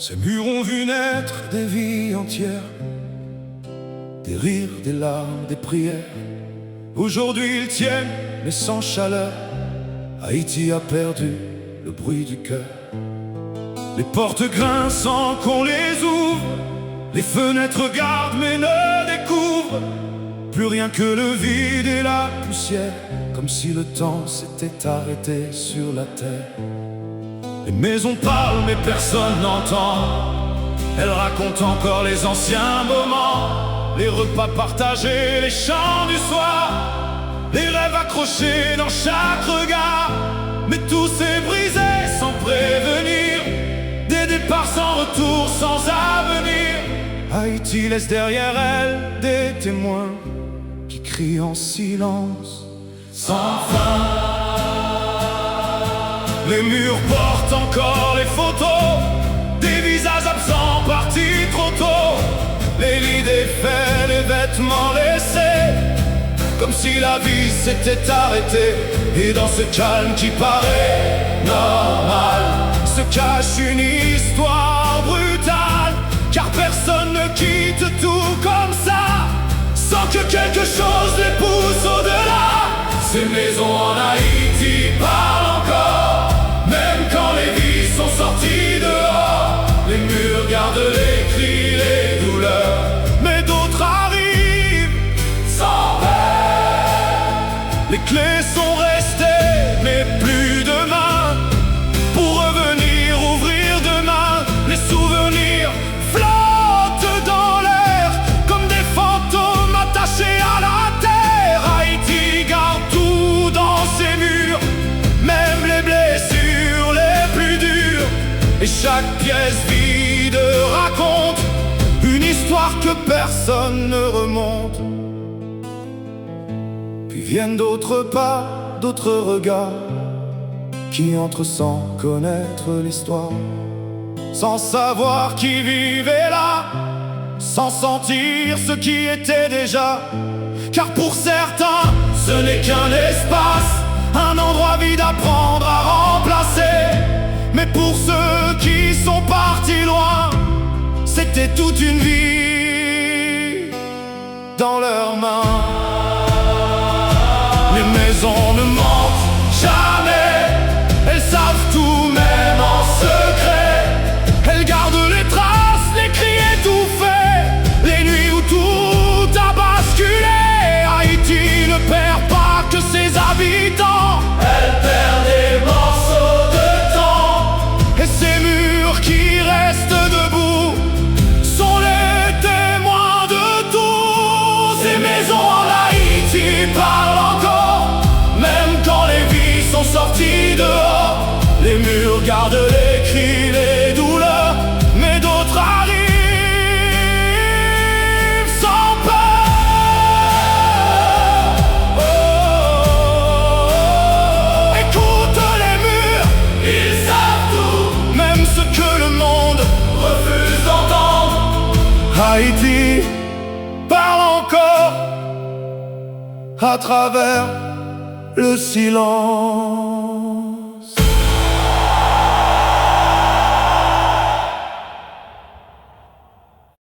Ces murs ont vu naître des vies entières, des rires, des larmes, des prières. Aujourd'hui ils tiennent, mais sans chaleur. Haïti a perdu le bruit du cœur. Les portes grincent sans qu'on les ouvre, les fenêtres gardent mais ne découvrent plus rien que le vide et la poussière, comme si le temps s'était arrêté sur la terre. Les maisons parlent mais personne n'entend. Elles racontent encore les anciens moments, les repas partagés, les chants du soir, les rêves accrochés dans chaque regard. Mais tout s'est brisé sans prévenir, des départs sans retour, sans avenir. Haïti laisse derrière elle des témoins qui crient en silence sans fin. Les murs portent encore les photos des visages absents partis trop tôt, les lits défaits, les vêtements laissés, comme si la vie s'était arrêtée. Et dans ce calme qui paraît normal se cache une histoire brutale, car personne ne quitte tout comme ça sans que quelque chose les pousse au-delà. Ces maisons en Haïti parlent encore, même quand les vies sont sorties dehors. Les murs gardent les cris, les douleurs, mais d'autres arrivent sans paix. Les clés sont restées, mais plus de main pour revenir ouvrir demain. Les souvenirs flottent dans l'air comme des fantômes attachés à la terre. Haïti garde tout dans ses murs, même les blessures les plus dures. Et chaque pièce vide raconte une histoire que personne ne remonte. Puis viennent d'autres pas, d'autres regards qui entrent sans connaître l'histoire, sans savoir qui vivait là, sans sentir ce qui était déjà. Car pour certains, ce n'est qu'un espace, un endroit vide à prendre, à remplacer. Mais pour ceux qui sont partis loin, c'était toute une vie dans leurs mains. Les maisons ne mentent jamais, elles savent tout même en secret. Elles gardent les traces, les cris étouffés, les nuits où tout a basculé. Haïti ne perd pas que ses habitants, elle perd des morceaux de temps. Et ces murs qui restent debout sont les témoins de tout. Ces maisons en Haïti parlent encore, même quand les vies sont sorties dehors. Les murs gardent les cris, les douleurs, mais d'autres arrivent sans peur. Écoute les murs, ils savent tout, même ce que le monde refuse d'entendre. Haïti parle encore à travers le silence.